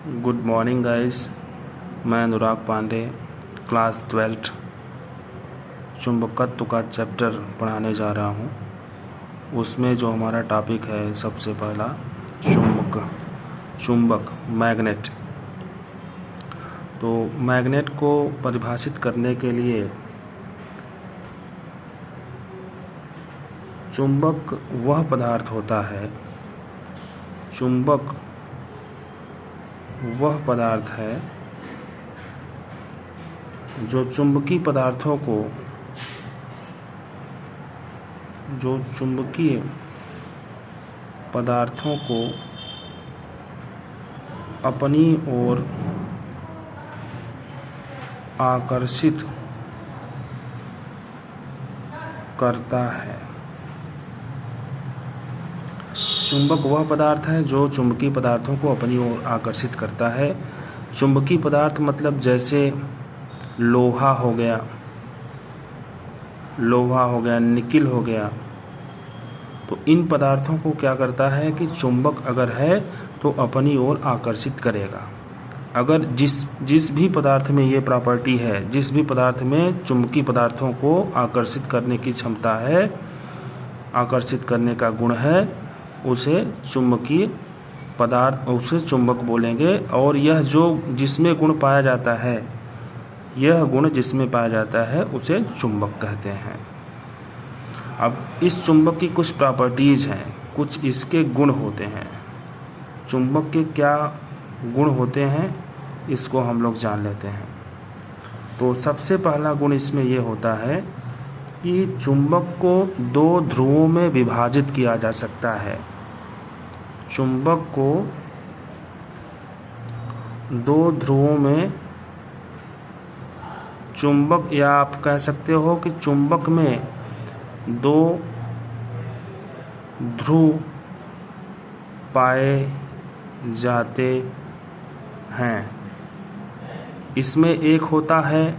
Good morning guys. मैं अनुराग Pandey class 12 चुंबकत्व का चैप्टर पढ़ाने जा रहा हूँ। उसमें जो हमारा टॉपिक है सबसे पहला चुंबक मैग्नेट। तो मैग्नेट को परिभाषित करने के लिए चुंबक वह पदार्थ होता है, चुंबक वह पदार्थ है जो चुंबकीय पदार्थों को अपनी ओर आकर्षित करता है। चुंबक वह पदार्थ है जो चुंबकीय पदार्थों को अपनी ओर आकर्षित करता है। चुंबकीय पदार्थ मतलब जैसे लोहा हो गया, निकिल हो गया। तो इन पदार्थों को क्या करता है कि चुंबक अगर है तो अपनी ओर आकर्षित करेगा। अगर जिस भी पदार्थ में ये प्रॉपर्टी है, जिस भी पदार्थ में चुंबकीय पदार्थों को आकर्षित करने की क्षमता है, आकर्षित करने का गुण है, उसे चुंबक बोलेंगे। और यह जिसमें गुण पाया जाता है, यह गुण जिसमें पाया जाता है उसे चुंबक कहते हैं। अब इस चुंबक की कुछ प्रॉपर्टीज़ हैं, कुछ इसके गुण होते हैं। चुंबक के क्या गुण होते हैं इसको हम लोग जान लेते हैं। तो सबसे पहला गुण इसमें यह होता है कि चुंबक को दो ध्रुवों में विभाजित किया जा सकता है। चुंबक को दो ध्रुवों में, या आप कह सकते हो कि चुंबक में दो ध्रुव पाए जाते हैं। इसमें एक होता है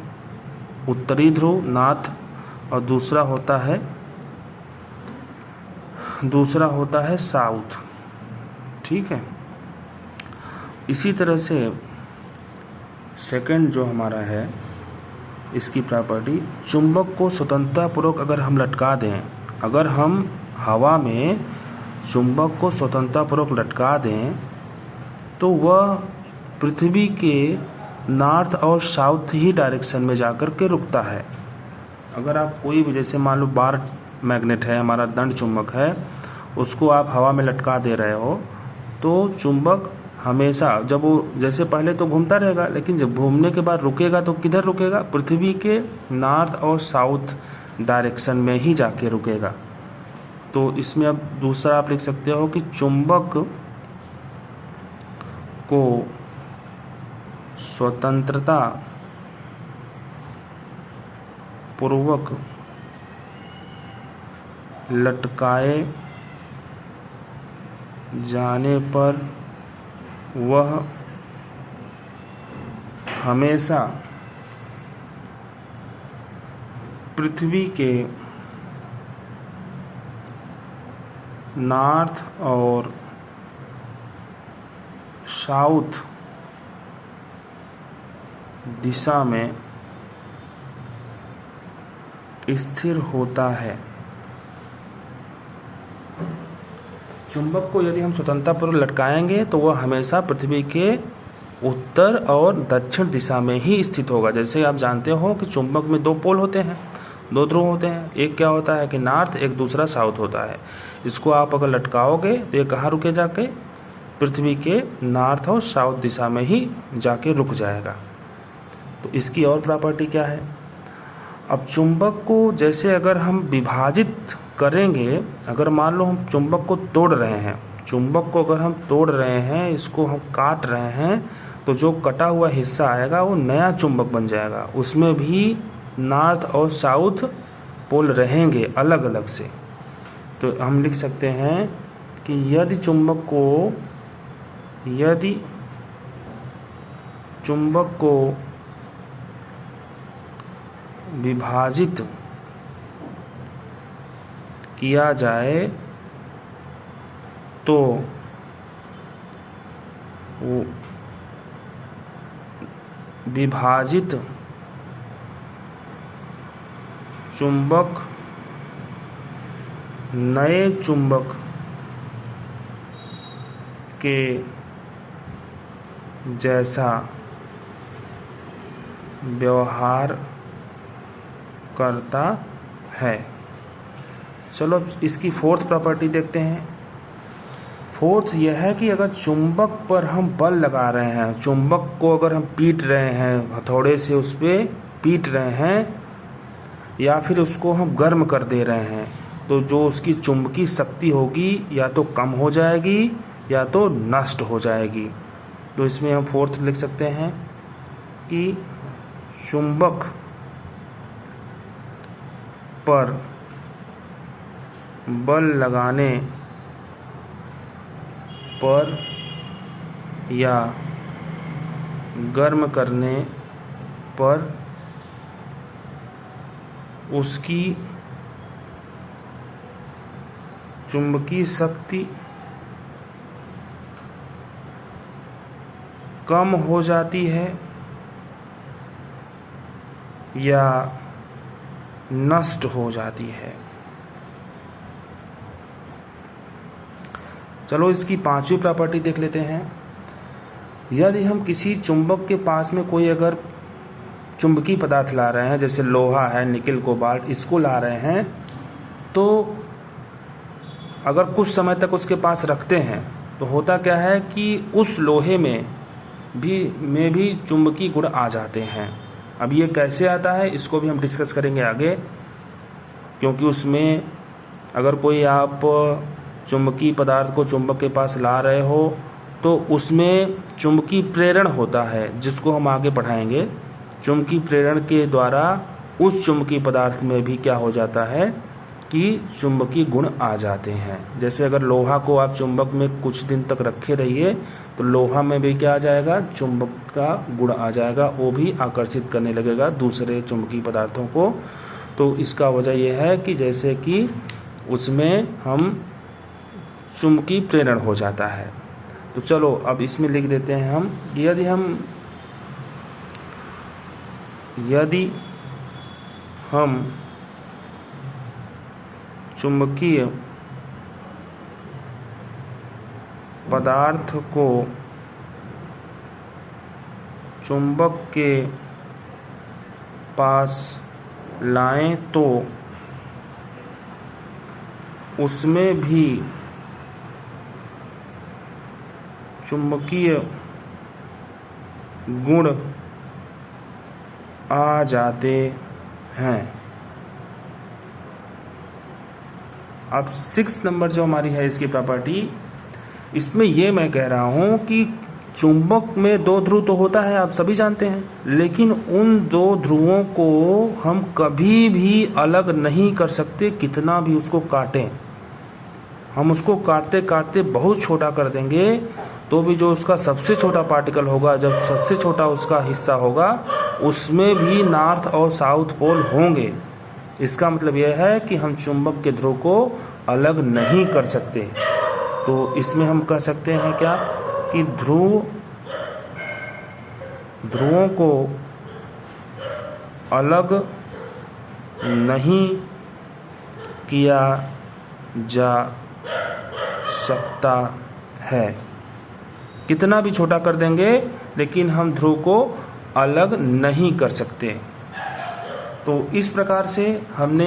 उत्तरी ध्रुव नॉर्थ और दूसरा होता है साउथ। ठीक है। इसी तरह से सेकंड जो हमारा है, इसकी प्रॉपर्टी, चुंबक को स्वतंत्रतापूर्वक अगर हम लटका दें, अगर हम हवा में चुंबक को स्वतंत्रतापूर्वक लटका दें तो वह पृथ्वी के नॉर्थ और साउथ ही डायरेक्शन में जाकर के रुकता है। अगर आप कोई भी, जैसे मान लो बार मैग्नेट है, हमारा दंड चुंबक है, उसको आप हवा में लटका दे रहे हो तो चुंबक हमेशा, जब वो जैसे पहले तो घूमता रहेगा, लेकिन जब घूमने के बाद रुकेगा तो किधर रुकेगा? पृथ्वी के नॉर्थ और साउथ डायरेक्शन में ही जाके रुकेगा। तो इसमें अब दूसरा आप लिख सकते हो कि चुंबक को स्वतंत्रता पूर्वक लटकाए जाने पर वह हमेशा पृथ्वी के नॉर्थ और साउथ दिशा में स्थिर होता है। चुंबक को यदि हम स्वतंत्रतापूर्वक लटकाएंगे तो वह हमेशा पृथ्वी के उत्तर और दक्षिण दिशा में ही स्थित होगा। जैसे आप जानते हो कि चुंबक में दो पोल होते हैं, दो ध्रुव होते हैं। एक क्या होता है कि नॉर्थ, एक दूसरा साउथ होता है। इसको आप अगर लटकाओगे तो ये कहाँ रुके जाके? पृथ्वी के नॉर्थ और साउथ दिशा में ही जाके रुक जाएगा। तो इसकी और प्रॉपर्टी क्या है? अब चुंबक को जैसे अगर हम विभाजित करेंगे, अगर मान लो हम चुंबक को तोड़ रहे हैं, इसको हम काट रहे हैं, तो जो कटा हुआ हिस्सा आएगा वो नया चुंबक बन जाएगा। उसमें भी नॉर्थ और साउथ पोल रहेंगे अलग अलग से। तो हम लिख सकते हैं कि यदि चुंबक को विभाजित किया जाए तो विभाजित चुंबक नए चुंबक के जैसा व्यवहार करता है। चलो इसकी फोर्थ प्रॉपर्टी देखते हैं। फोर्थ यह है कि अगर चुंबक पर हम बल लगा रहे हैं, चुंबक को अगर हम पीट रहे हैं, हथौड़े से उस पर पीट रहे हैं या फिर उसको हम गर्म कर दे रहे हैं, तो जो उसकी चुंबकीय शक्ति होगी या तो कम हो जाएगी या तो नष्ट हो जाएगी। तो इसमें हम फोर्थ लिख सकते हैं कि चुंबक पर बल लगाने पर या गर्म करने पर उसकी चुंबकीय शक्ति कम हो जाती है या नष्ट हो जाती है। चलो इसकी पांचवी प्रॉपर्टी देख लेते हैं। यदि हम किसी चुंबक के पास में कोई अगर चुंबकीय पदार्थ ला रहे हैं, जैसे लोहा है, निकेल, कोबाल्ट, इसको ला रहे हैं, तो अगर कुछ समय तक उसके पास रखते हैं तो होता क्या है कि उस लोहे में भी चुंबकीय गुण आ जाते हैं। अब ये कैसे आता है इसको भी हम डिस्कस करेंगे आगे, क्योंकि उसमें अगर कोई आप चुंबकीय पदार्थ को चुंबक के पास ला रहे हो तो उसमें चुंबकीय प्रेरण होता है, जिसको हम आगे पढ़ाएंगे। चुंबकीय प्रेरण के द्वारा उस चुंबकीय पदार्थ में भी क्या हो जाता है कि चुंबकीय गुण आ जाते हैं। जैसे अगर लोहा को आप चुंबक में कुछ दिन तक रखे रहिए तो लोहा में भी क्या आ जाएगा, चुंबक का गुण आ जाएगा, वो भी आकर्षित करने लगेगा दूसरे चुंबकीय पदार्थों को। तो इसका वजह यह है कि जैसे कि उसमें हम चुंबकीय प्रेरण हो जाता है। तो चलो अब इसमें लिख देते हैं हम, यदि हम चुंबकीय पदार्थ को चुंबक के पास लाएं तो उसमें भी चुंबकीय गुण आ जाते हैं। अब 6 नंबर जो हमारी है इसकी प्रॉपर्टी, इसमें ये मैं कह रहा हूँ कि चुंबक में 2 ध्रुव तो होता है, आप सभी जानते हैं, लेकिन उन 2 ध्रुवों को हम कभी भी अलग नहीं कर सकते, कितना भी उसको काटें। हम उसको काटते काटते बहुत छोटा कर देंगे तो भी जो उसका सबसे छोटा पार्टिकल होगा, जब सबसे छोटा उसका हिस्सा होगा, उसमें भी नॉर्थ और साउथ पोल होंगे। इसका मतलब यह है कि हम चुंबक के ध्रुव को अलग नहीं कर सकते। तो इसमें हम कह सकते हैं क्या कि ध्रुवों को अलग नहीं किया जा सकता है। कितना भी छोटा कर देंगे लेकिन हम ध्रुव को अलग नहीं कर सकते। तो इस प्रकार से हमने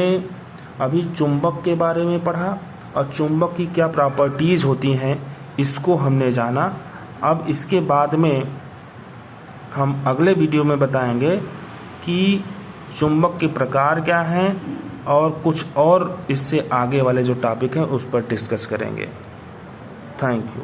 अभी चुंबक के बारे में पढ़ा और चुंबक की क्या प्रॉपर्टीज़ होती हैं इसको हमने जाना। अब इसके बाद में हम अगले वीडियो में बताएंगे कि चुंबक के प्रकार क्या हैं और कुछ और इससे आगे वाले जो टॉपिक हैं उस पर डिस्कस करेंगे। Thank you.